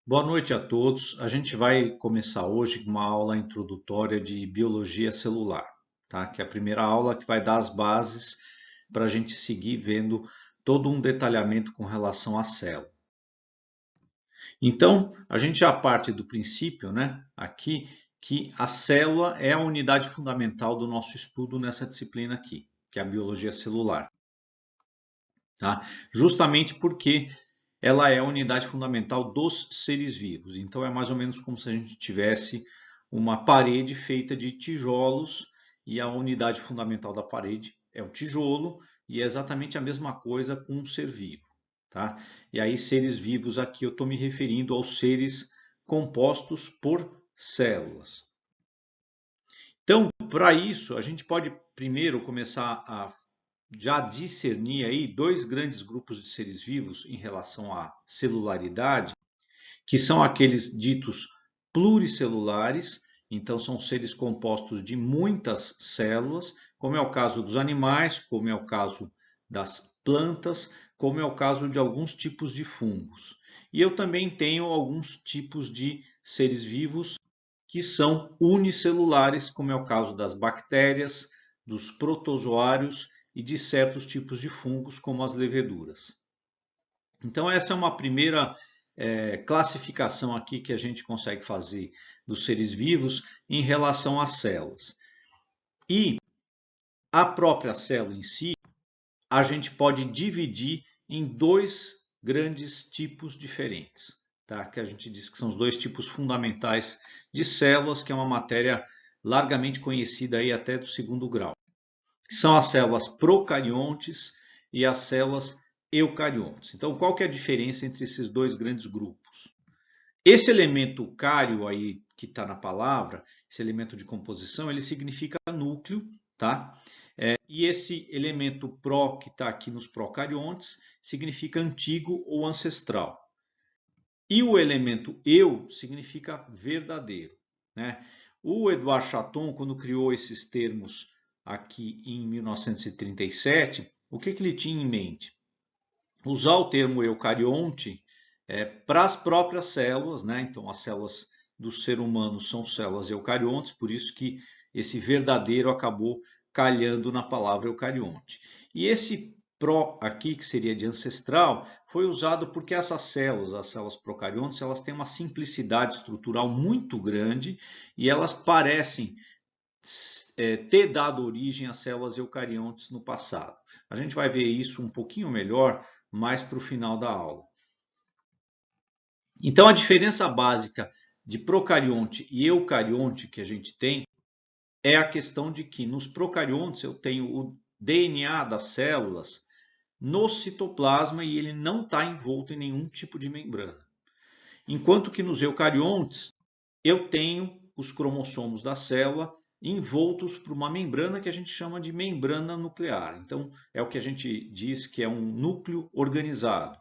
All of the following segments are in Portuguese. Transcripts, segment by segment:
Boa noite a todos. A gente vai começar hoje uma aula introdutória de biologia celular, tá? Que é a primeira aula que vai dar as bases para a gente seguir vendo todo um detalhamento com relação à célula. Então, a gente já parte do princípio, né, aqui, que a célula é a unidade fundamental do nosso estudo nessa disciplina aqui, que é a biologia celular, tá? Justamente porque ela é a unidade fundamental dos seres vivos. Então é mais ou menos como se a gente tivesse uma parede feita de tijolos e a unidade fundamental da parede é o tijolo e é exatamente a mesma coisa com um ser vivo, tá? E aí seres vivos aqui eu estou me referindo aos seres compostos por células. Então, para isso, a gente pode primeiro começar a já discernir aí dois grandes grupos de seres vivos em relação à celularidade, que são aqueles ditos pluricelulares, então são seres compostos de muitas células, como é o caso dos animais, como é o caso das plantas, como é o caso de alguns tipos de fungos. E eu também tenho alguns tipos de seres vivos que são unicelulares, como é o caso das bactérias, dos protozoários e de certos tipos de fungos, como as leveduras. Então, essa é uma primeira classificação aqui que a gente consegue fazer dos seres vivos em relação às células. E a própria célula em si, a gente pode dividir em dois grandes tipos diferentes, tá? Que a gente diz que são os dois tipos fundamentais de células, que é uma matéria largamente conhecida aí até do segundo grau. São as células procariontes e as células eucariontes. Então, qual que é a diferença entre esses dois grandes grupos? Esse elemento cário aí que está na palavra, esse elemento de composição, ele significa núcleo, tá? E esse elemento pró que está aqui nos procariontes significa antigo ou ancestral. E o elemento eu significa verdadeiro, né? O Edouard Chaton, quando criou esses termos aqui em 1937, o que ele tinha em mente? Usar o termo eucarionte para as próprias células, né? Então, as células do ser humano são células eucariontes, por isso que esse verdadeiro acabou calhando na palavra eucarionte. E esse pró aqui, que seria de ancestral, foi usado porque essas células, as células procariontes, elas têm uma simplicidade estrutural muito grande e elas parecem ter dado origem às células eucariontes no passado. A gente vai ver isso um pouquinho melhor mais para o final da aula. Então, a diferença básica de procarionte e eucarionte que a gente tem é a questão de que nos procariontes eu tenho o DNA das células no citoplasma e ele não está envolto em nenhum tipo de membrana. Enquanto que nos eucariontes eu tenho os cromossomos da célula envoltos por uma membrana que a gente chama de membrana nuclear. Então, é o que a gente diz que é um núcleo organizado,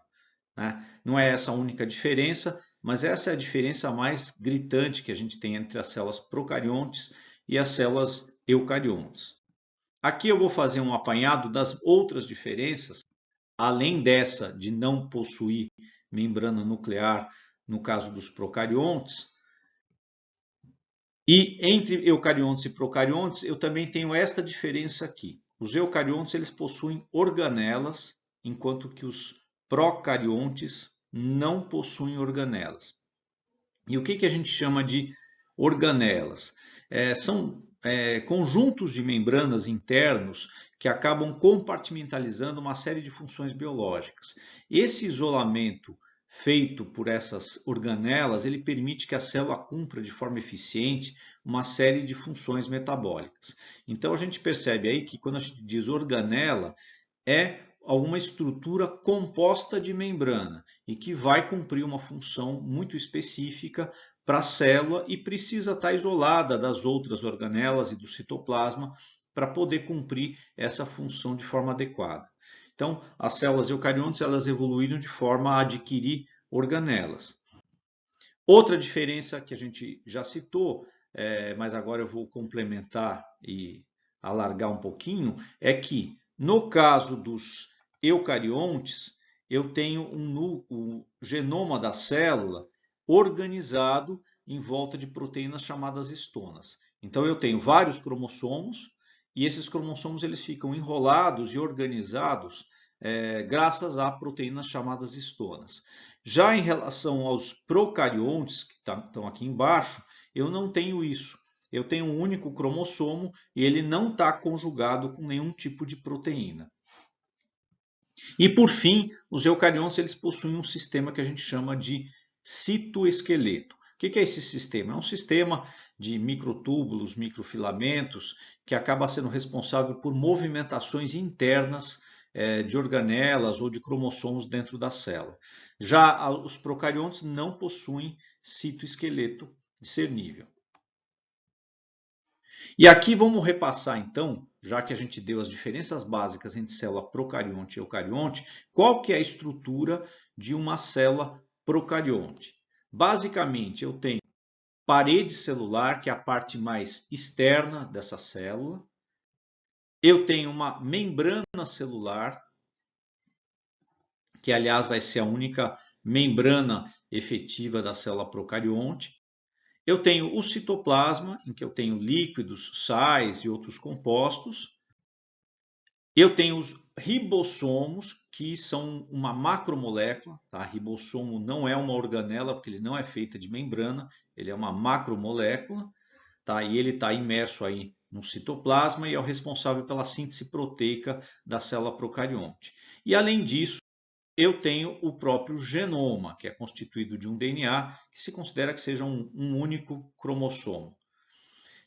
né? Não é essa a única diferença, mas essa é a diferença mais gritante que a gente tem entre as células procariontes e as células eucariontes. Aqui eu vou fazer um apanhado das outras diferenças, além dessa de não possuir membrana nuclear no caso dos procariontes. E entre eucariontes e procariontes, eu também tenho esta diferença aqui. Os eucariontes eles possuem organelas, enquanto que os procariontes não possuem organelas. E o que a gente chama de organelas? São conjuntos de membranas internos que acabam compartimentalizando uma série de funções biológicas. Esse isolamento feito por essas organelas, ele permite que a célula cumpra de forma eficiente uma série de funções metabólicas. Então a gente percebe aí que quando a gente diz organela, é alguma estrutura composta de membrana e que vai cumprir uma função muito específica para a célula e precisa estar isolada das outras organelas e do citoplasma para poder cumprir essa função de forma adequada. Então, as células eucariontes elas evoluíram de forma a adquirir organelas. Outra diferença que a gente já citou, mas agora eu vou complementar e alargar um pouquinho, é que no caso dos eucariontes, eu tenho o genoma da célula organizado em volta de proteínas chamadas histonas. Então eu tenho vários cromossomos e esses cromossomos eles ficam enrolados e organizados graças a proteínas chamadas histonas. Já em relação aos procariontes, que estão aqui embaixo, eu não tenho isso. Eu tenho um único cromossomo e ele não está conjugado com nenhum tipo de proteína. E por fim, os eucariontes eles possuem um sistema que a gente chama de citoesqueleto. O que é esse sistema? É um sistema de microtúbulos, microfilamentos, que acaba sendo responsável por movimentações internas de organelas ou de cromossomos dentro da célula. Já os procariontes não possuem citoesqueleto discernível. E aqui vamos repassar então, já que a gente deu as diferenças básicas entre célula procarionte e eucarionte, qual que é a estrutura de uma célula procarionte? Basicamente, eu tenho parede celular, que é a parte mais externa dessa célula. Eu tenho uma membrana celular, que aliás vai ser a única membrana efetiva da célula procarionte. Eu tenho o citoplasma, em que eu tenho líquidos, sais e outros compostos. Eu tenho os ribossomos, que são uma macromolécula. Tá? Ribossomo não é uma organela, porque ele não é feito de membrana, ele é uma macromolécula. Tá? E ele está imerso aí no citoplasma e é o responsável pela síntese proteica da célula procarionte. E além disso, eu tenho o próprio genoma, que é constituído de um DNA, que se considera que seja um único cromossomo.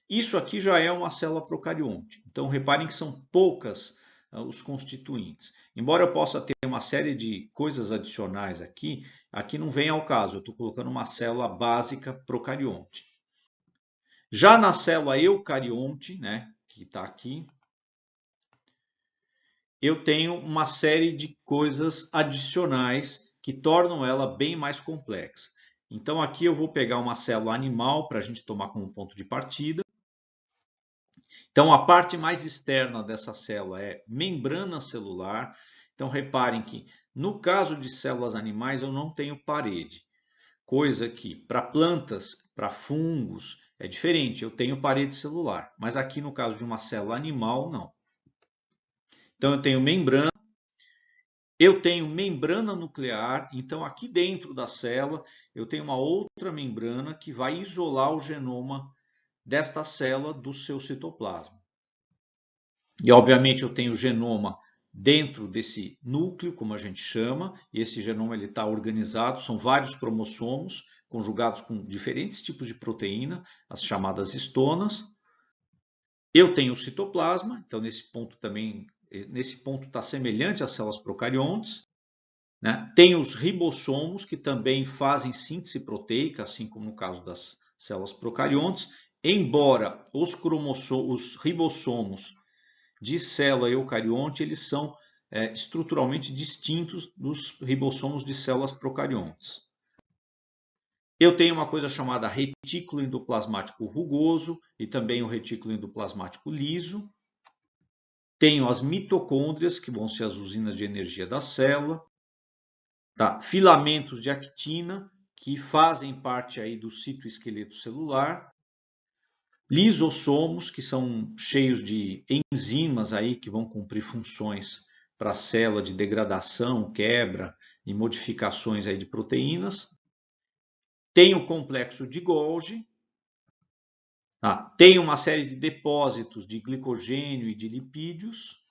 Isso aqui já é uma célula procarionte. Então, reparem que são poucas os constituintes. Embora eu possa ter uma série de coisas adicionais aqui, aqui não vem ao caso. Eu estou colocando uma célula básica procarionte. Já na célula eucarionte, né, que está aqui, eu tenho uma série de coisas adicionais que tornam ela bem mais complexa. Então aqui eu vou pegar uma célula animal para a gente tomar como ponto de partida. Então a parte mais externa dessa célula é membrana celular. Então reparem que no caso de células animais eu não tenho parede. Coisa que para plantas, para fungos, é diferente. Eu tenho parede celular. Mas aqui no caso de uma célula animal, não. Então eu tenho membrana. Eu tenho membrana nuclear, então aqui dentro da célula eu tenho uma outra membrana que vai isolar o genoma desta célula do seu citoplasma. E obviamente eu tenho o genoma dentro desse núcleo, como a gente chama, e esse genoma está organizado, são vários cromossomos conjugados com diferentes tipos de proteína, as chamadas histonas. Eu tenho o citoplasma, então nesse ponto está semelhante às células procariontes. Né? Tem os ribossomos, que também fazem síntese proteica, assim como no caso das células procariontes, embora os ribossomos de célula eucarionte eles são estruturalmente distintos dos ribossomos de células procariontes. Eu tenho uma coisa chamada retículo endoplasmático rugoso e também o retículo endoplasmático liso. Tenho as mitocôndrias, que vão ser as usinas de energia da célula. Tá? Filamentos de actina, que fazem parte aí do citoesqueleto celular. Lisossomos, que são cheios de enzimas aí que vão cumprir funções para a célula de degradação, quebra e modificações aí de proteínas. Tem o complexo de Golgi. Tá? Tem uma série de depósitos de glicogênio e de lipídios.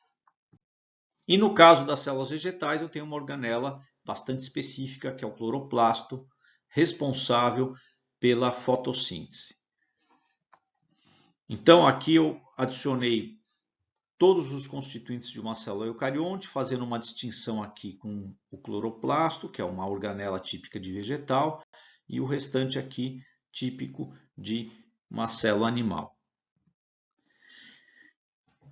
E no caso das células vegetais, eu tenho uma organela bastante específica, que é o cloroplasto, responsável pela fotossíntese. Então, aqui eu adicionei todos os constituintes de uma célula eucarionte, fazendo uma distinção aqui com o cloroplasto, que é uma organela típica de vegetal, e o restante aqui típico de uma célula animal.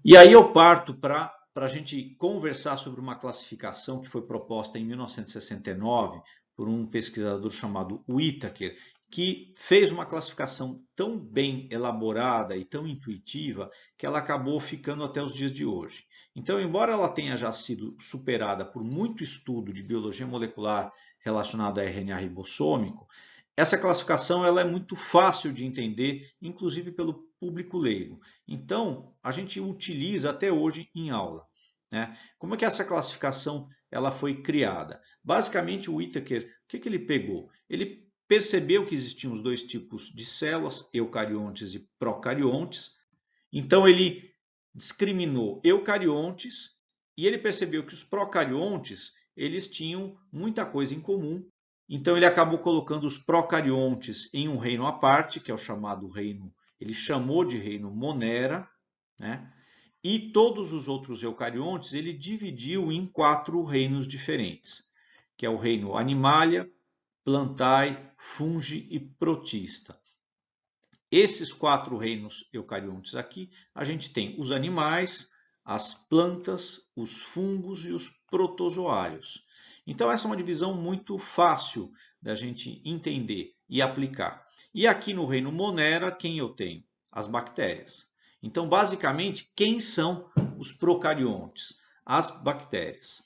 E aí eu parto para a gente conversar sobre uma classificação que foi proposta em 1969 por um pesquisador chamado Whittaker, que fez uma classificação tão bem elaborada e tão intuitiva que ela acabou ficando até os dias de hoje. Então, embora ela tenha já sido superada por muito estudo de biologia molecular relacionado a RNA ribossômico, essa classificação ela é muito fácil de entender, inclusive pelo público leigo. Então, a gente utiliza até hoje em aula, né? Como é que essa classificação ela foi criada? Basicamente, o Whittaker, o que ele pegou? Ele percebeu que existiam os dois tipos de células, eucariontes e procariontes. Então, ele discriminou eucariontes e ele percebeu que os procariontes eles tinham muita coisa em comum. Então, ele acabou colocando os procariontes em um reino à parte, que é o chamado reino, ele chamou de reino Monera, né? E todos os outros eucariontes ele dividiu em 4 reinos diferentes, que é o reino Animalia, Plantae, Fungi e Protista. Esses 4 reinos eucariontes aqui, a gente tem os animais, as plantas, os fungos e os protozoários. Então, essa é uma divisão muito fácil da gente entender e aplicar. E aqui no reino Monera, quem eu tenho? As bactérias. Então, basicamente, quem são os procariontes? As bactérias.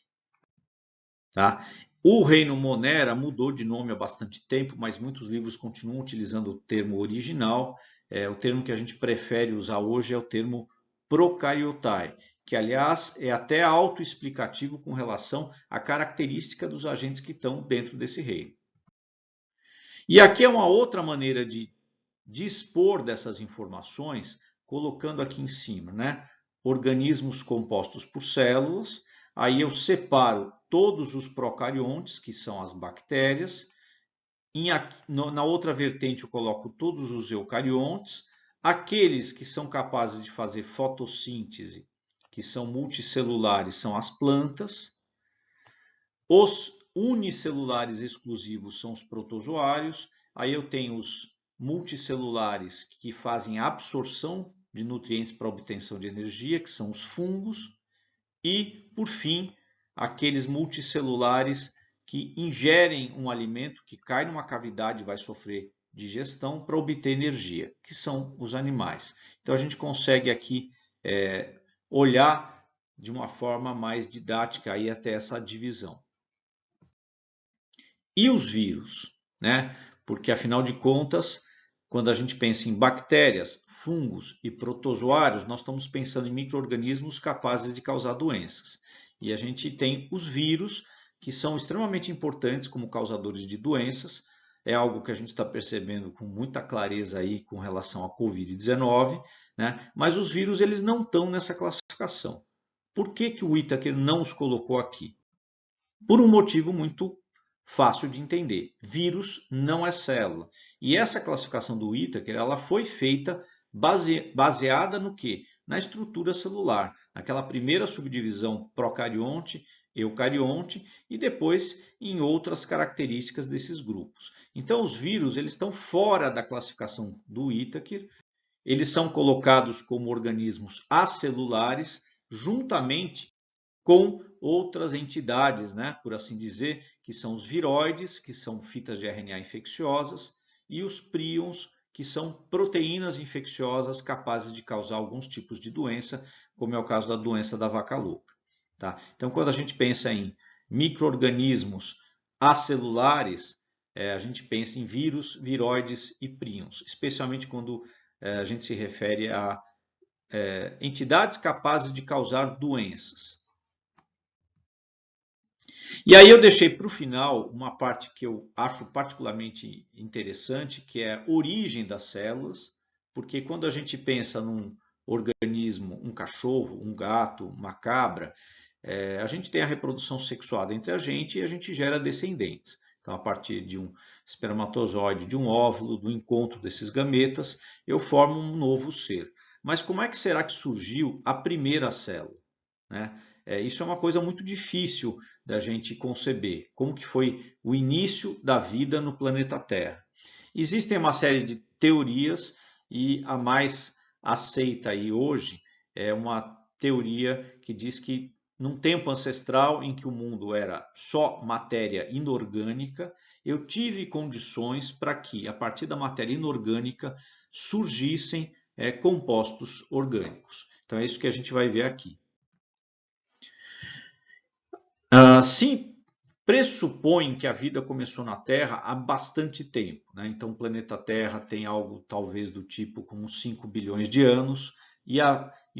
Tá? O reino Monera mudou de nome há bastante tempo, mas muitos livros continuam utilizando o termo original. O termo que a gente prefere usar hoje é o termo Prokaryotae, que aliás é até autoexplicativo com relação à característica dos agentes que estão dentro desse reino. E aqui é uma outra maneira de dispor dessas informações, colocando aqui em cima, né? Organismos compostos por células. Aí eu separo todos os procariontes, que são as bactérias. Na outra vertente eu coloco todos os eucariontes. Aqueles que são capazes de fazer fotossíntese, que são multicelulares, são as plantas. Os unicelulares exclusivos são os protozoários. Aí eu tenho os multicelulares que fazem a absorção de nutrientes para obtenção de energia, que são os fungos. E, por fim, aqueles multicelulares que ingerem um alimento que cai numa cavidade e vai sofrer digestão para obter energia, que são os animais. Então, a gente consegue aqui olhar de uma forma mais didática aí até essa divisão. E os vírus, né? Porque, afinal de contas, quando a gente pensa em bactérias, fungos e protozoários, nós estamos pensando em micro-organismos capazes de causar doenças. E a gente tem os vírus, que são extremamente importantes como causadores de doenças. É algo que a gente está percebendo com muita clareza aí com relação à Covid-19, né? Mas os vírus eles não estão nessa classificação. Por que o Whittaker não os colocou aqui? Por um motivo muito fácil de entender. Vírus não é célula. E essa classificação do Whittaker ela foi feita baseada no quê? Na estrutura celular, naquela primeira subdivisão procarionte, eucarionte e depois em outras características desses grupos. Então os vírus eles estão fora da classificação do Whittaker, eles são colocados como organismos acelulares juntamente com outras entidades, né, por assim dizer, que são os viroides, que são fitas de RNA infecciosas, e os prions, que são proteínas infecciosas capazes de causar alguns tipos de doença, como é o caso da doença da vaca louca. Tá? Então, quando a gente pensa em micro-organismos acelulares, a gente pensa em vírus, viroides e prions, especialmente quando a gente se refere a entidades capazes de causar doenças. E aí eu deixei para o final uma parte que eu acho particularmente interessante, que é a origem das células, porque quando a gente pensa num organismo, um cachorro, um gato, uma cabra, a gente tem a reprodução sexuada entre a gente e a gente gera descendentes. Então, a partir de um espermatozoide, de um óvulo, do encontro desses gametas, eu formo um novo ser. Mas como é que será que surgiu a primeira célula, né? Isso é uma coisa muito difícil da gente conceber. Como que foi o início da vida no planeta Terra? Existem uma série de teorias e a mais aceita aí hoje é uma teoria que diz que num tempo ancestral em que o mundo era só matéria inorgânica, eu tive condições para que, a partir da matéria inorgânica, surgissem compostos orgânicos. Então é isso que a gente vai ver aqui. Sim, pressupõem que a vida começou na Terra há bastante tempo, né? Então, o planeta Terra tem algo talvez do tipo como 5 bilhões de anos, e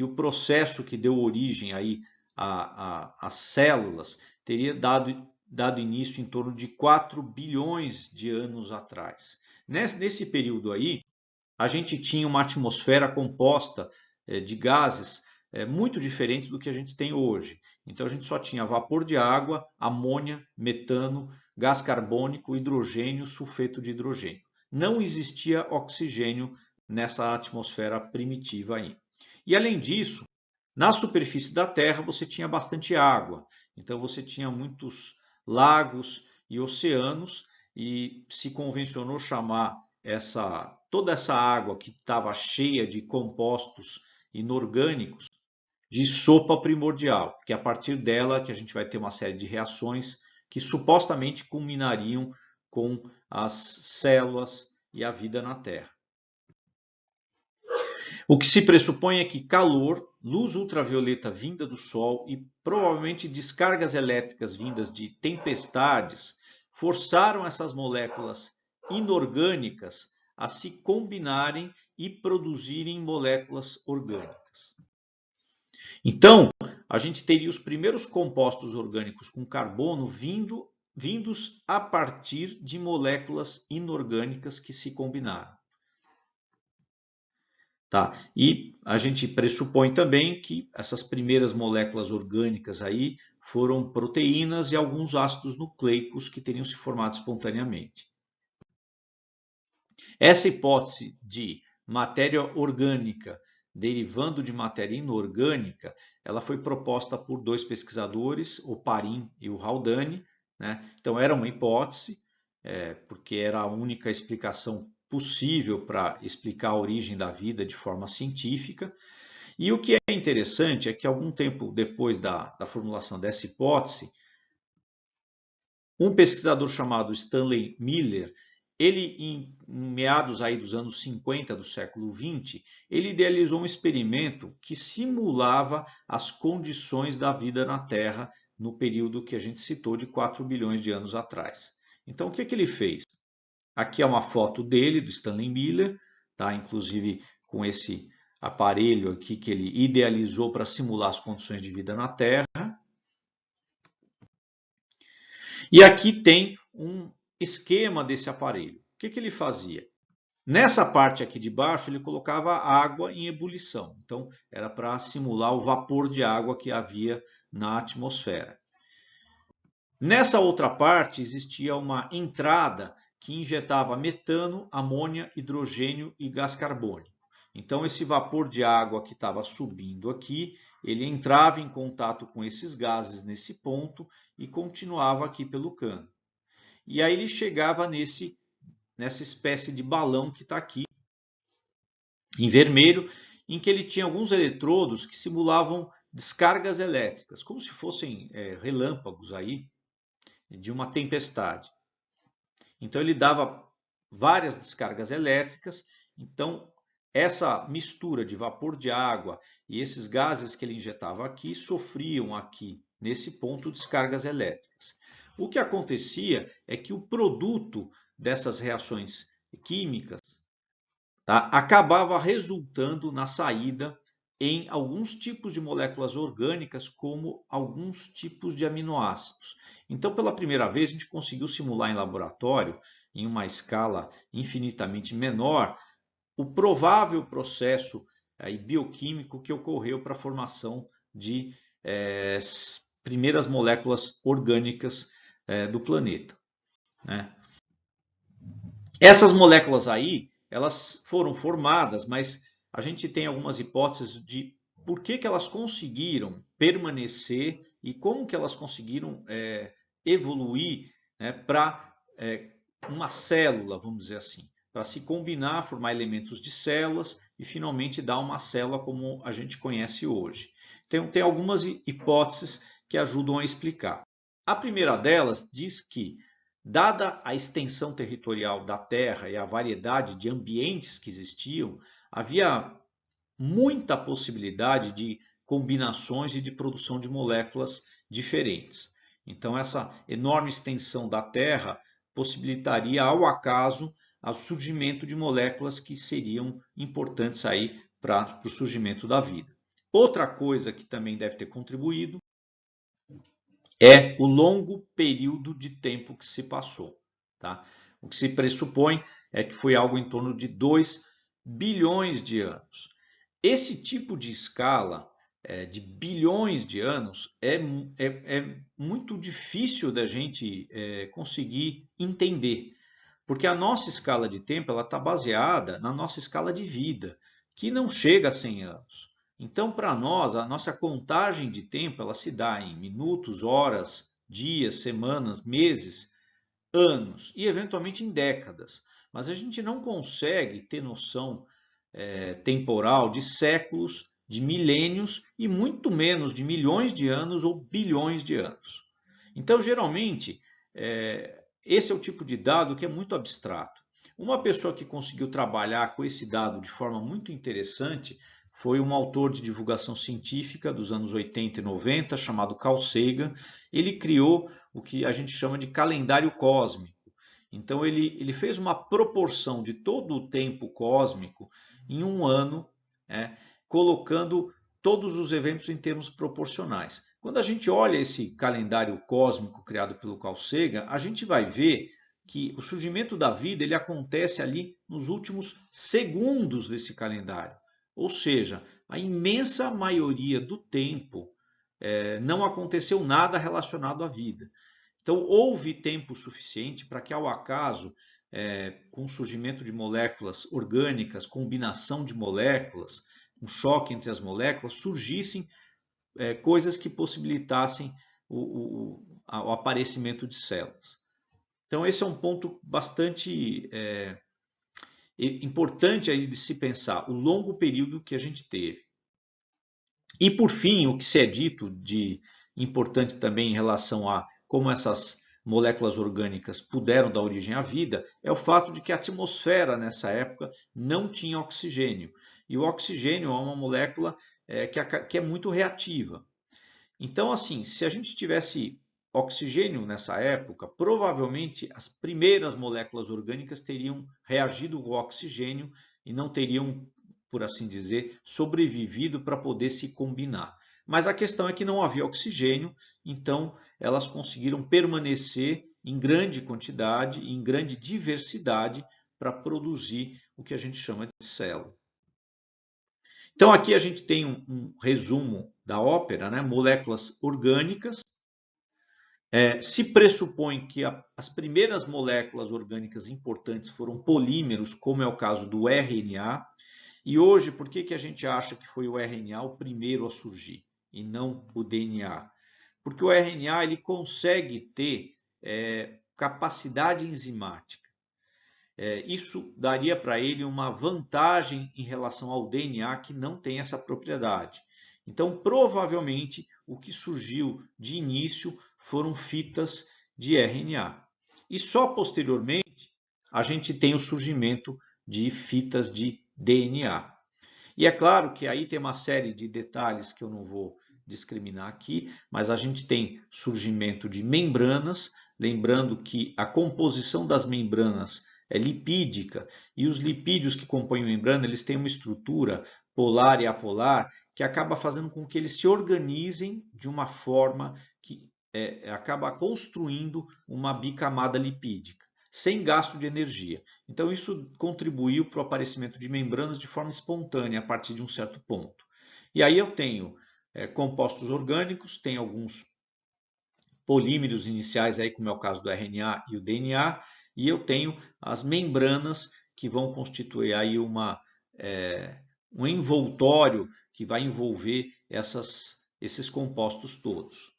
o processo que deu origem aí às células teria dado início em torno de 4 bilhões de anos atrás. Nesse período aí, a gente tinha uma atmosfera composta de gases muito diferentes do que a gente tem hoje. Então a gente só tinha vapor de água, amônia, metano, gás carbônico, hidrogênio, sulfeto de hidrogênio. Não existia oxigênio nessa atmosfera primitiva aí. E além disso, na superfície da Terra você tinha bastante água. Então você tinha muitos lagos e oceanos, e se convencionou chamar toda essa água que estava cheia de compostos inorgânicos de sopa primordial, porque é a partir dela que a gente vai ter uma série de reações que supostamente culminariam com as células e a vida na Terra. O que se pressupõe é que calor, luz ultravioleta vinda do Sol e provavelmente descargas elétricas vindas de tempestades forçaram essas moléculas inorgânicas a se combinarem e produzirem moléculas orgânicas. Então, a gente teria os primeiros compostos orgânicos com carbono vindos a partir de moléculas inorgânicas que se combinaram. Tá? E a gente pressupõe também que essas primeiras moléculas orgânicas aí foram proteínas e alguns ácidos nucleicos que teriam se formado espontaneamente. Essa hipótese de matéria orgânica derivando de matéria inorgânica, ela foi proposta por dois pesquisadores, o Parin e o Haldane, né? Então era uma hipótese, porque era a única explicação possível para explicar a origem da vida de forma científica. E o que é interessante é que algum tempo depois da formulação dessa hipótese, um pesquisador chamado Stanley Miller, ele em meados aí dos anos 50 do século 20, ele idealizou um experimento que simulava as condições da vida na Terra no período que a gente citou de 4 bilhões de anos atrás. Então o que ele fez? Aqui é uma foto dele, do Stanley Miller, tá? Inclusive com esse aparelho aqui que ele idealizou para simular as condições de vida na Terra. E aqui tem um esquema desse aparelho. O que ele fazia? Nessa parte aqui de baixo, ele colocava água em ebulição. Então, era para simular o vapor de água que havia na atmosfera. Nessa outra parte, existia uma entrada que injetava metano, amônia, hidrogênio e gás carbônico. Então, esse vapor de água que estava subindo aqui, ele entrava em contato com esses gases nesse ponto e continuava aqui pelo cano. E aí ele chegava nessa espécie de balão que está aqui, em vermelho, em que ele tinha alguns eletrodos que simulavam descargas elétricas, como se fossem relâmpagos aí de uma tempestade. Então ele dava várias descargas elétricas. Então essa mistura de vapor de água e esses gases que ele injetava aqui sofriam aqui nesse ponto descargas elétricas. O que acontecia é que o produto dessas reações químicas, tá, acabava resultando na saída em alguns tipos de moléculas orgânicas, como alguns tipos de aminoácidos. Então, pela primeira vez, a gente conseguiu simular em laboratório, em uma escala infinitamente menor, o provável processo bioquímico que ocorreu para a formação de primeiras moléculas orgânicas do planeta, né? Essas moléculas aí, elas foram formadas, mas a gente tem algumas hipóteses de por que elas conseguiram permanecer e como que elas conseguiram evoluir, né, para uma célula, vamos dizer assim, para se combinar, formar elementos de células e finalmente dar uma célula como a gente conhece hoje. Então, tem algumas hipóteses que ajudam a explicar. A primeira delas diz que, dada a extensão territorial da Terra e a variedade de ambientes que existiam, havia muita possibilidade de combinações e de produção de moléculas diferentes. Então, essa enorme extensão da Terra possibilitaria, ao acaso, o surgimento de moléculas que seriam importantes aí para o surgimento da vida. Outra coisa que também deve ter contribuído é o longo período de tempo que se passou. Tá? O que se pressupõe é que foi algo em torno de 2 bilhões de anos. Esse tipo de escala de bilhões de anos é muito difícil da gente conseguir entender, porque a nossa escala de tempo está baseada na nossa escala de vida, que não chega a 100 anos. Então, para nós, a nossa contagem de tempo ela se dá em minutos, horas, dias, semanas, meses, anos e eventualmente em décadas. Mas a gente não consegue ter noção temporal de séculos, de milênios e muito menos de milhões de anos ou bilhões de anos. Então, geralmente, esse é o tipo de dado que é muito abstrato. Uma pessoa que conseguiu trabalhar com esse dado de forma muito interessante foi um autor de divulgação científica dos anos 80 e 90, chamado Carl Sagan. Ele criou o que a gente chama de calendário cósmico. Então, ele fez uma proporção de todo o tempo cósmico em um ano, colocando todos os eventos em termos proporcionais. Quando a gente olha esse calendário cósmico criado pelo Carl Sagan, a gente vai ver que o surgimento da vida ele acontece ali nos últimos segundos desse calendário. Ou seja, a imensa maioria do tempo não aconteceu nada relacionado à vida. Então, houve tempo suficiente para que, ao acaso, com o surgimento de moléculas orgânicas, combinação de moléculas, um choque entre as moléculas, surgissem coisas que possibilitassem o aparecimento de células. Então, esse é um ponto bastante importante aí de se pensar, o longo período que a gente teve. E, por fim, o que se é dito de importante também em relação a como essas moléculas orgânicas puderam dar origem à vida, é o fato de que a atmosfera nessa época não tinha oxigênio. E o oxigênio é uma molécula que é muito reativa. Então, assim, se a gente tivesse oxigênio nessa época, provavelmente as primeiras moléculas orgânicas teriam reagido com o oxigênio e não teriam, por assim dizer, sobrevivido para poder se combinar. Mas a questão é que não havia oxigênio, então elas conseguiram permanecer em grande quantidade, em grande diversidade, para produzir o que a gente chama de célula. Então aqui a gente tem um resumo da ópera, né? Moléculas orgânicas. Se pressupõe que as primeiras moléculas orgânicas importantes foram polímeros, como é o caso do RNA. E hoje, por que a gente acha que foi o RNA o primeiro a surgir e não o DNA? Porque o RNA ele consegue ter capacidade enzimática. Isso daria para ele uma vantagem em relação ao DNA que não tem essa propriedade. Então, provavelmente, o que surgiu de início foram fitas de RNA. E só posteriormente a gente tem o surgimento de fitas de DNA. E é claro que aí tem uma série de detalhes que eu não vou discriminar aqui, mas a gente tem surgimento de membranas, lembrando que a composição das membranas é lipídica e os lipídios que compõem a membrana eles têm uma estrutura polar e apolar que acaba fazendo com que eles se organizem de uma forma que acaba construindo uma bicamada lipídica, sem gasto de energia. Então isso contribuiu para o aparecimento de membranas de forma espontânea a partir de um certo ponto. E aí eu tenho compostos orgânicos, tem alguns polímeros iniciais, aí, como é o caso do RNA e o DNA, e eu tenho as membranas que vão constituir aí um envoltório que vai envolver esses compostos todos.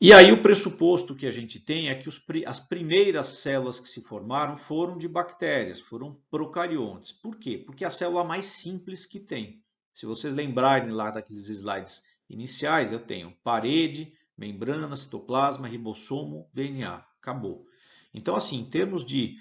E aí o pressuposto que a gente tem é que as primeiras células que se formaram foram de bactérias, foram procariontes. Por quê? Porque é a célula mais simples que tem. Se vocês lembrarem lá daqueles slides iniciais, eu tenho parede, membrana, citoplasma, ribossomo, DNA. Acabou. Então, assim, em termos de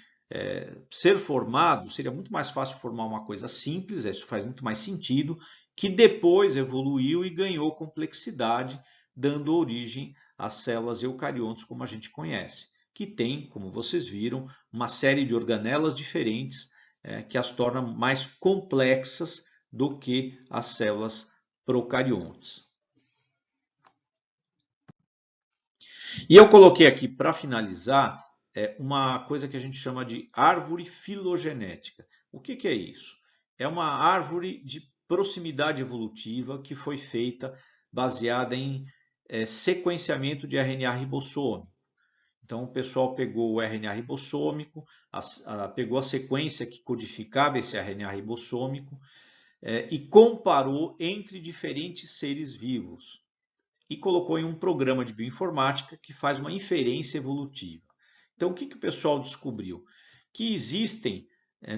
ser formado, seria muito mais fácil formar uma coisa simples, isso faz muito mais sentido, que depois evoluiu e ganhou complexidade, dando origem às células eucariontes como a gente conhece, que tem, como vocês viram, uma série de organelas diferentes que as tornam mais complexas do que as células procariontes. E eu coloquei aqui para finalizar uma coisa que a gente chama de árvore filogenética. O que é isso? É uma árvore de proximidade evolutiva que foi feita baseada em sequenciamento de RNA ribossômico. Então, o pessoal pegou o RNA ribossômico, pegou a sequência que codificava esse RNA ribossômico e comparou entre diferentes seres vivos e colocou em um programa de bioinformática que faz uma inferência evolutiva. Então, o que o pessoal descobriu? Que existem,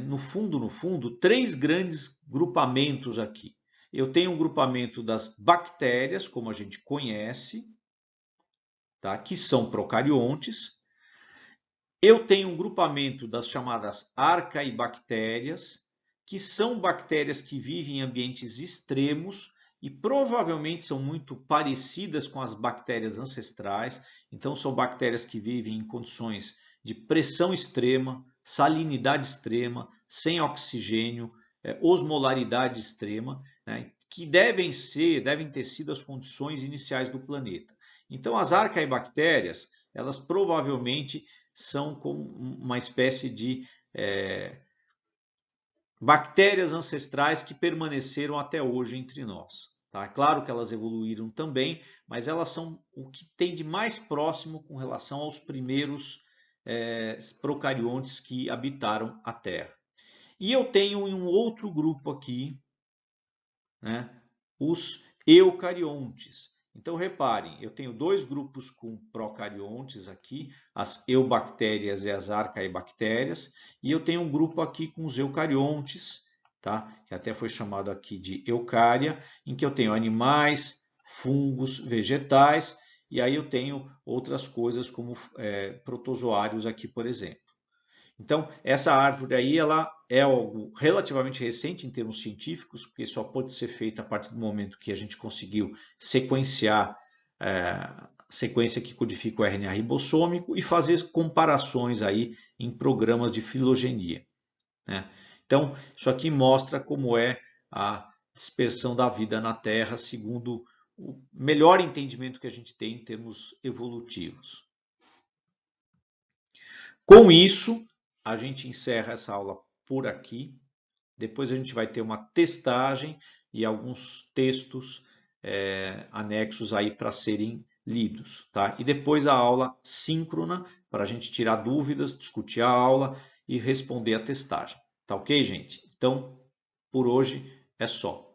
no fundo, três grandes grupamentos aqui. Eu tenho um grupamento das bactérias, como a gente conhece, tá? Que são procariontes. Eu tenho um grupamento das chamadas arcaibactérias, que são bactérias que vivem em ambientes extremos e provavelmente são muito parecidas com as bactérias ancestrais. Então, são bactérias que vivem em condições de pressão extrema, salinidade extrema, sem oxigênio, osmolaridade extrema, né, que devem ter sido as condições iniciais do planeta. Então, as arcaibactérias, elas provavelmente são como uma espécie de bactérias ancestrais que permaneceram até hoje entre nós. Tá? Claro que elas evoluíram também, mas elas são o que tem de mais próximo com relação aos primeiros procariontes que habitaram a Terra. E eu tenho um outro grupo aqui, né, os eucariontes. Então, reparem, eu tenho dois grupos com procariontes aqui, as eubactérias e as arcaibactérias, e eu tenho um grupo aqui com os eucariontes, tá? Que até foi chamado aqui de eucária, em que eu tenho animais, fungos, vegetais, e aí eu tenho outras coisas como protozoários aqui, por exemplo. Então, essa árvore aí, ela é algo relativamente recente em termos científicos, porque só pode ser feita a partir do momento que a gente conseguiu sequenciar a sequência que codifica o RNA ribossômico e fazer comparações aí em programas de filogenia, né? Então, isso aqui mostra como é a dispersão da vida na Terra, segundo o melhor entendimento que a gente tem em termos evolutivos. Com isso, a gente encerra essa aula por aqui. Depois a gente vai ter uma testagem e alguns textos anexos aí para serem lidos, tá? E depois a aula síncrona para a gente tirar dúvidas, discutir a aula e responder a testagem. Tá ok, gente? Então, por hoje é só.